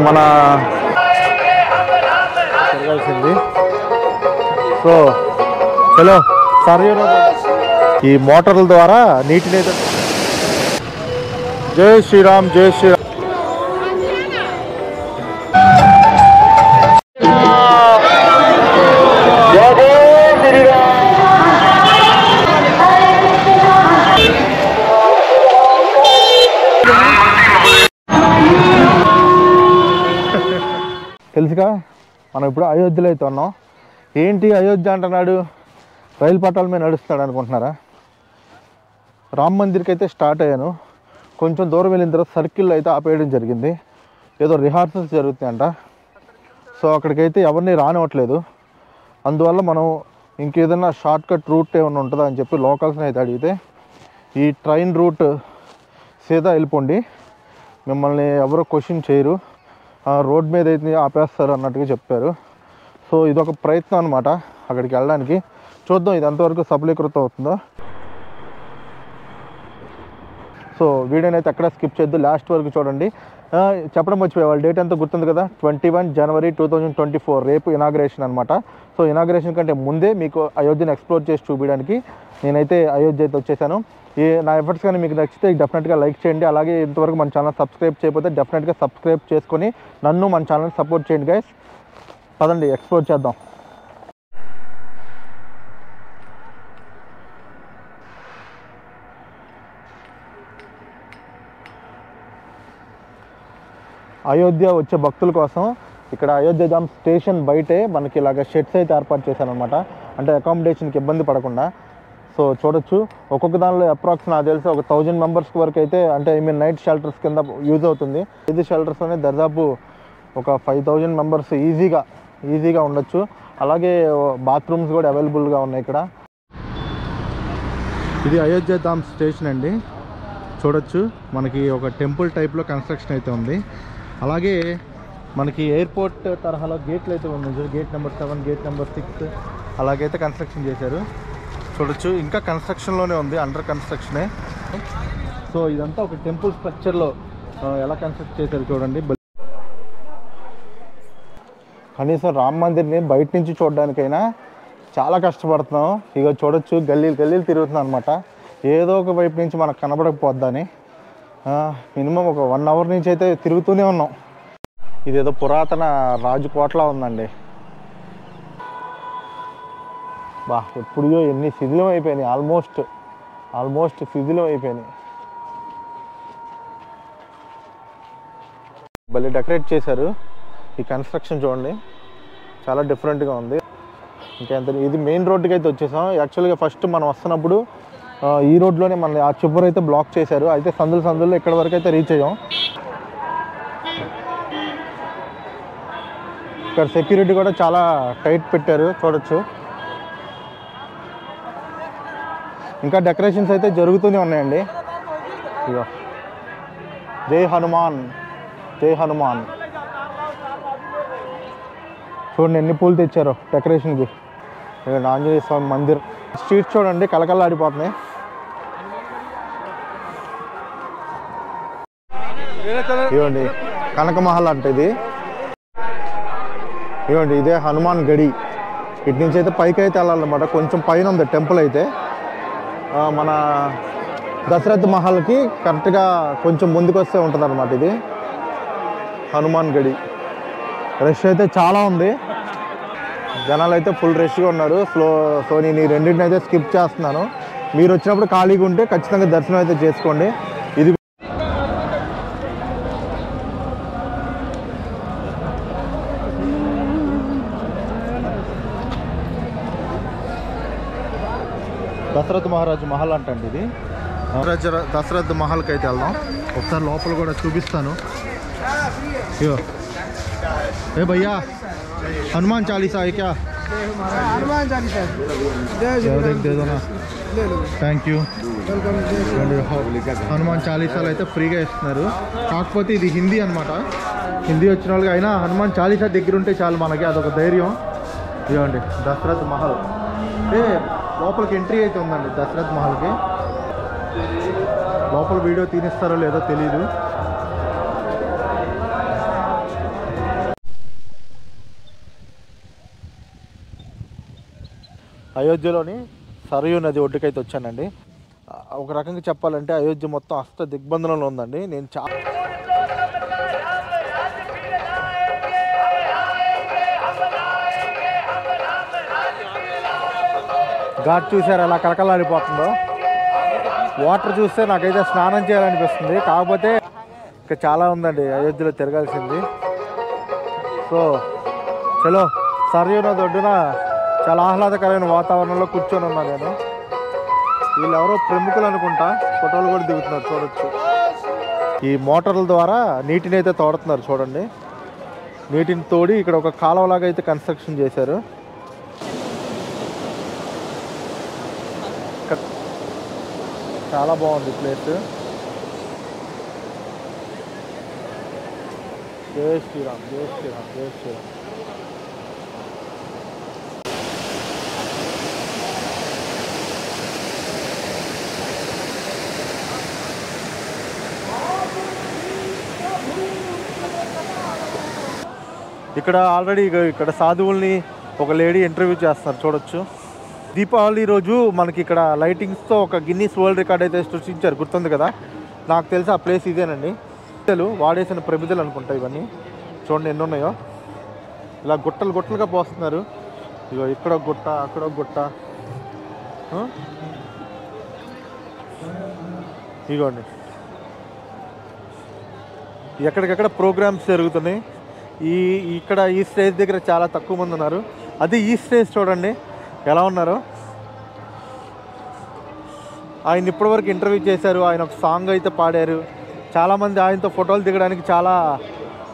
మన జరగాల్సింది. సో చలో సర్యూ ఈ మోటార్ల ద్వారా నీటిని జై శ్రీరామ్ జై శ్రీరామ్. తెలుసుగా మనం ఇప్పుడు అయోధ్యలో అయితే ఉన్నాం. ఏంటి అయోధ్య అంటున్నాడు, రైలు పట్టాల మీద నడుస్తున్నాడు అనుకుంటున్నారా? రామ్ మందిర్కి అయితే స్టార్ట్ అయ్యాను. కొంచెం దూరం వెళ్ళిన తర్వాత సర్కిల్లో అయితే ఆపేయడం జరిగింది. ఏదో రిహార్సల్స్ జరుగుతాయంట. సో అక్కడికైతే ఎవరిని రానివ్వట్లేదు. అందువల్ల మనం ఇంకేదైనా షార్ట్కట్ రూట్ ఏమైనా ఉంటుందా అని చెప్పి లోకల్స్ని అయితే అడిగితే ఈ ట్రైన్ రూట్ సీదా వెళ్ళిపోండి, మిమ్మల్ని ఎవరో క్వశ్చన్ చేయరు, రోడ్ మీద అయితే ఆపేస్తారు అన్నట్టుగా చెప్పారు. సో ఇదొక ప్రయత్నం అనమాట అక్కడికి వెళ్ళడానికి. చూద్దాం ఇది ఎంతవరకు సఫలీకృతం అవుతుందో. సో వీడియోని అయితే ఎక్కడ స్కిప్ చేయొద్దు, లాస్ట్ వరకు చూడండి. చెప్పడం మర్చిపోయేవాళ్ళు, డేట్ ఎంతో గుర్తుంది కదా, 21 జనవరి 2024 రేపు ఇనాగ్రేషన్ అనమాట. సో ఇనాగ్రేషన్ కంటే ముందే మీకు అయోధ్యను ఎక్స్ప్లోర్ చేసి చూపించడానికి నేనైతే అయోధ్య అయితే వచ్చేసాను. నా ఎఫర్ట్స్ కానీ మీకు నచ్చితే డెఫినెట్గా లైక్ చేయండి. అలాగే ఇంతవరకు మన ఛానల్ సబ్స్క్రైబ్ చేయకపోతే డెఫినెట్గా సబ్స్క్రైబ్ చేసుకొని నన్ను మన ఛానల్ సపోర్ట్ చేయండి గైస్. పదండి ఎక్స్ప్లోర్ చేద్దాం. అయోధ్య వచ్చే భక్తుల కోసం ఇక్కడ అయోధ్య ధామ్ స్టేషన్ బయటే మనకి ఇలాగ షెడ్స్ అయితే ఏర్పాటు చేశాను అనమాట. అంటే అకామిడేషన్కి ఇబ్బంది పడకుండా. సో చూడొచ్చు ఒక్కొక్క దానిలో అప్రాక్స్ నాకు తెలిసి ఒక 1000 మెంబర్స్ వరకు అయితే, అంటే నైట్ షెల్టర్స్ కింద యూజ్ అవుతుంది. 5 షెల్టర్స్లోనే దాదాపు ఒక 5000 మెంబర్స్ ఈజీగా ఉండొచ్చు. అలాగే బాత్రూమ్స్ కూడా అవైలబుల్గా ఉన్నాయి ఇక్కడ. ఇది అయోధ్య ధామ్ స్టేషన్ అండి. చూడొచ్చు మనకి ఒక టెంపుల్ టైప్లో కన్స్ట్రక్షన్ అయితే ఉంది. అలాగే మనకి ఎయిర్పోర్ట్ తరహాలో గేట్లు అయితే ఉన్నాయి. గేట్ నెంబర్ 7, గేట్ నెంబర్ 6 అలాగైతే కన్స్ట్రక్షన్ చేశారు. చూడొచ్చు ఇంకా కన్స్ట్రక్షన్లోనే ఉంది, అండర్ కన్స్ట్రక్షనే. సో ఇదంతా ఒక టెంపుల్ స్ట్రక్చర్లో ఎలా కన్స్ట్రక్ట్ చేశారు చూడండి. కనీసం రామ్ మందిర్ని బయట నుంచి చూడడానికైనా చాలా కష్టపడుతున్నాం. ఇక చూడొచ్చు గల్లీలు తిరుగుతున్నాం అనమాట. ఏదో ఒక వైపు నుంచి మనకు కనబడకపోద్దని మినిమం ఒక 1 అవర్ నుంచి అయితే తిరుగుతూనే ఉన్నాం. ఇదేదో పురాతన రాజకోటలా ఉందండి. బా ఎప్పుడో ఎన్ని శిథిలం అయిపోయినాయి, ఆల్మోస్ట్ శిథిలం అయిపోయినాయి. భలే డెకరేట్ చేశారు. ఈ కన్స్ట్రక్షన్ చూడండి చాలా డిఫరెంట్గా ఉంది. ఇంకెంత ఇది మెయిన్ రోడ్డుకి అయితే వచ్చేసాం. యాక్చువల్గా ఫస్ట్ మనం వస్తున్నప్పుడు ఈ రోడ్లోనే మన ఆ చివరి అయితే బ్లాక్ చేశారు. అయితే సందుల్లో ఇక్కడ వరకు అయితే రీచ్ అయ్యాం. ఇక్కడ సెక్యూరిటీ కూడా చాలా టైట్ పెట్టారు చూడొచ్చు. ఇంకా డెకరేషన్స్ అయితే జరుగుతూనే ఉన్నాయండి. ఇగో జై హనుమాన్ చూడండి ఎన్ని పూలు తెచ్చారో డెకరేషన్కి. ఆంజనేయ స్వామి మందిర్ స్ట్రీట్స్ చూడండి కలకల్లాడిపోతున్నాయి. ఇవ్వండి కనకమహల్ అంటే ఇది. ఇవ్వండి ఇదే హనుమాన్ గడి. ఇటు నుంచి అయితే పైకి అయితే వెళ్ళాలన్నమాట. కొంచెం పైన ఉంది టెంపుల్ అయితే. మన దశరథ్ మహల్కి కరెక్ట్గా కొంచెం ముందుకు వస్తే ఉంటుంది అనమాట ఇది హనుమాన్ గడి. రష్ అయితే చాలా ఉంది, జనాలు అయితే ఫుల్ రష్గా ఉన్నారు. సో నేను ఈ రెండింటిని అయితే స్కిప్ చేస్తున్నాను. మీరు వచ్చినప్పుడు ఖాళీగా ఉంటే ఖచ్చితంగా దర్శనం అయితే చేసుకోండి. ఇది దశరథ్ మహారాజు మహల్ అంటండి ఇది. దశరథ్ మహల్కి అయితే వెళ్దాం. ఒకసారి లోపల కూడా చూపిస్తాను. ఇగో ఏ భయ్యా హనుమాన్ చాలీసా है क्या? हनुमान चालीसा दे दो ना, థ్యాంక్ యూ. హనుమాన్ చాలీసాలు అయితే ఫ్రీగా ఇస్తున్నారు. కాకపోతే ఇది హిందీ అనమాట. హిందీ వచ్చిన వాళ్ళకి అయినా హనుమాన్ చాలీసా దగ్గర ఉంటే చాలు మనకి, అదొక ధైర్యం. ఇవ్వండి దశరథ్ మహల్. లోపలికి ఎంట్రీ అయితే ఉందండి దశరథ్ మహల్కి. లోపల వీడియో తీనిస్తారో లేదో తెలీదు. అయోధ్యలోని సరయూ నది ఒడ్డుకైతే వచ్చానండి. ఒక రకంగా చెప్పాలంటే అయోధ్య మొత్తం అస్త దిగ్బంధనంలో ఉందండి. నేను ఘాట్ చూసారు ఎలా కలకలాడిపోతుందో. వాటర్ చూస్తే నాకైతే స్నానం చేయాలనిపిస్తుంది. కాకపోతే ఇంకా చాలా ఉందండి అయోధ్యలో తిరగాల్సింది. సో చలో సరయూ నది ఒడ్డున చాలా ఆహ్లాదకరమైన వాతావరణంలో కూర్చొని ఉన్నాను నేను. వీళ్ళు ఎవరో ప్రముఖులు అనుకుంటా, ఫోటోలు కూడా దిగుతున్నారు చూడొచ్చు. ఈ మోటార్ల ద్వారా నీటిని అయితే తోడుతున్నారు చూడండి. నీటిని తోడి ఇక్కడ ఒక కాలువలాగా అయితే కన్స్ట్రక్షన్ చేశారు. చాలా బాగుంది ప్లేస్. జై శ్రీరామ్, జై శ్రీరామ్, జై శ్రీరామ్. ఇక్కడ ఆల్రెడీ ఇక్కడ సాధువుల్ని ఒక లేడీ ఇంటర్వ్యూ చేస్తున్నారు చూడొచ్చు. దీపావళి రోజు మనకి ఇక్కడ లైటింగ్స్తో ఒక గిన్నీస్ వరల్డ్ రికార్డ్ అయితే సృష్టించారు, గుర్తుంది కదా. నాకు తెలిసి ఆ ప్లేస్ ఇదేనండి. వాడేసిన ప్రమిదలు అనుకుంటా ఇవన్నీ. చూడండి ఎన్ని ఉన్నాయో. ఇలా గుట్టలు గుట్టలుగా పోస్తున్నారు. ఇగో ఇక్కడ ఒక గుట్ట, అక్కడ ఒక గుట్ట. ఇగోండి ఎక్కడికెక్కడ ప్రోగ్రామ్స్ జరుగుతున్నాయి. ఇక్కడ ఈ స్టేజ్ దగ్గర చాలా తక్కువ మంది ఉన్నారు. అది ఈ స్టేజ్ చూడండి ఎలా ఉన్నారు. ఆయన ఇప్పటివరకు ఇంటర్వ్యూ చేశారు. ఆయన ఒక సాంగ్ అయితే పాడారు. చాలామంది ఆయనతో ఫోటోలు దిగడానికి చాలా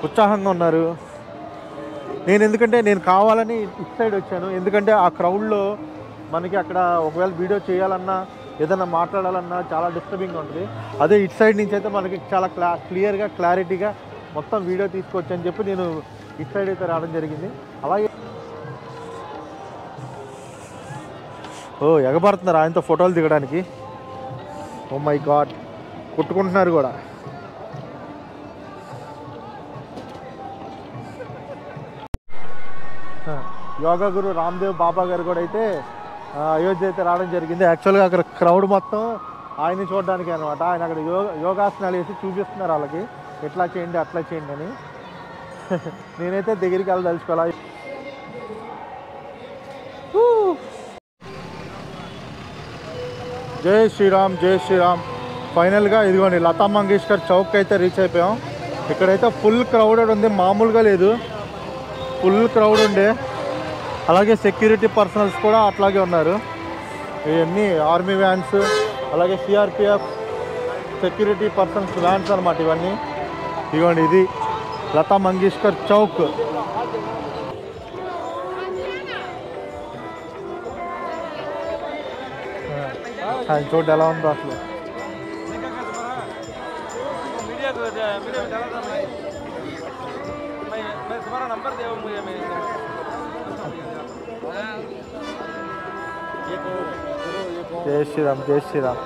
ఉత్సాహంగా ఉన్నారు. ఎందుకంటే నేను కావాలని ఇటు సైడ్ వచ్చాను. ఎందుకంటే ఆ క్రౌడ్లో మనకి అక్కడ ఒకవేళ వీడియో చేయాలన్నా ఏదైనా మాట్లాడాలన్నా చాలా డిస్టర్బింగ్గా ఉంటుంది. అదే ఇటు సైడ్ నుంచి అయితే మనకి చాలా క్లియర్గా క్లారిటీగా మొత్తం వీడియో తీసుకోవచ్చు అని చెప్పి నేను ఇటు సైడ్ అయితే రావడం జరిగింది. అలాగే ఎగబడుతున్నారు ఆయనతో ఫోటోలు దిగడానికి. ఓ మై గాడ్, కొట్టుకుంటున్నారు కూడా. యోగా గురు రామ్దేవ్ బాబా గారు కూడా అయితే అయోధ్య అయితే రావడం జరిగింది. యాక్చువల్గా అక్కడ క్రౌడ్ మొత్తం ఆయన్ని చూడడానికి అనమాట. ఆయన అక్కడ యోగాసనాలు వేసి చూపిస్తున్నారు వాళ్ళకి, ఎట్లా చేయండి అట్లా చేయండి అని. నేనైతే దగ్గరికి వెళ్ళదలుచుకోవాలి. జై శ్రీరామ్, జై శ్రీరామ్. ఫైనల్గా ఇదిగోండి లతా మంగేష్కర్ చౌక్ అయితే రీచ్ అయిపోయాం. ఇక్కడైతే ఫుల్ క్రౌడెడ్ ఉంది, మామూలుగా లేదు, ఫుల్ క్రౌడ్ ఉండే. అలాగే సెక్యూరిటీ పర్సనల్స్ కూడా అట్లాగే ఉన్నారు. ఇవన్నీ ఆర్మీ వ్యాన్స్, అలాగే సిఆర్పిఎఫ్ సెక్యూరిటీ పర్సన్స్ వ్యాన్స్ అనమాట ఇవన్నీ. ఇదిగోండి ఇది లతా మంగేష్కర్ చౌక్. ఆయన చూడు ఎలా ఉందో అసలు. జై శ్రీరామ్, జై శ్రీరామ్.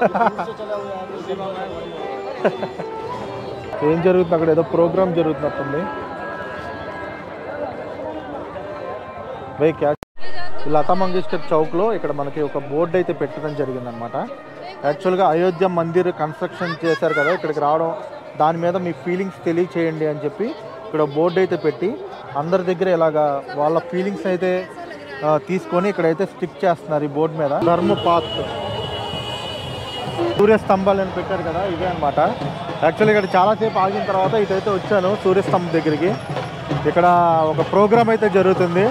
ఏం జరుగుతుంది అక్కడ? ఏదో ప్రోగ్రామ్ జరుగుతున్నట్టుంది. లతా మంగేష్కర్ చౌక్లో ఇక్కడ మనకి ఒక బోర్డు అయితే పెట్టడం జరిగిందనమాట. యాక్చువల్గా అయోధ్య మందిర్ కన్స్ట్రక్షన్ చేశారు కదా, ఇక్కడికి రావడం, దాని మీద మీ ఫీలింగ్స్ తెలియచేయండి అని చెప్పి ఇక్కడ బోర్డు అయితే పెట్టి అందరి దగ్గర ఇలాగా వాళ్ళ ఫీలింగ్స్ అయితే తీసుకొని ఇక్కడైతే స్టిక్ చేస్తున్నారు ఈ బోర్డు మీద. ధర్మపాత్ సూర్యస్తంభాలు అని పెట్టారు కదా, ఇదే అనమాట. యాక్చువల్లీ ఇక్కడ చాలాసేపు ఆగిన తర్వాత ఇటైతే వచ్చాను సూర్యస్తంభం దగ్గరికి. ఇక్కడ ఒక ప్రోగ్రామ్ అయితే జరుగుతుంది.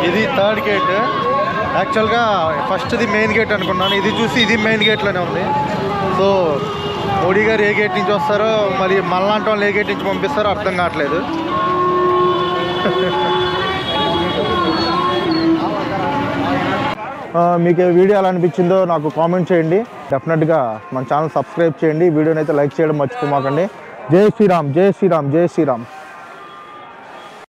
ఇది థర్డ్ గేట్. యాక్చువల్గా ఫస్ట్ది మెయిన్ గేట్ అనుకున్నాను, ఇది చూసి ఇది మెయిన్ గేట్లోనే ఉంది. సో మోడీ గారు ఏ గేట్ నుంచి వస్తారో మరి మళ్ళాంటి వాళ్ళు ఏ గేట్ నుంచి పంపిస్తారో అర్థం కావట్లేదు. మీకు వీడియో ఎలా అనిపించిందో నాకు కామెంట్ చేయండి. డెఫినెట్గా మన ఛానల్ సబ్స్క్రైబ్ చేయండి. వీడియోని అయితే లైక్ చేయడం మర్చిపోమాకండి. జై శ్రీరామ్, జై శ్రీరామ్, జై శ్రీరామ్.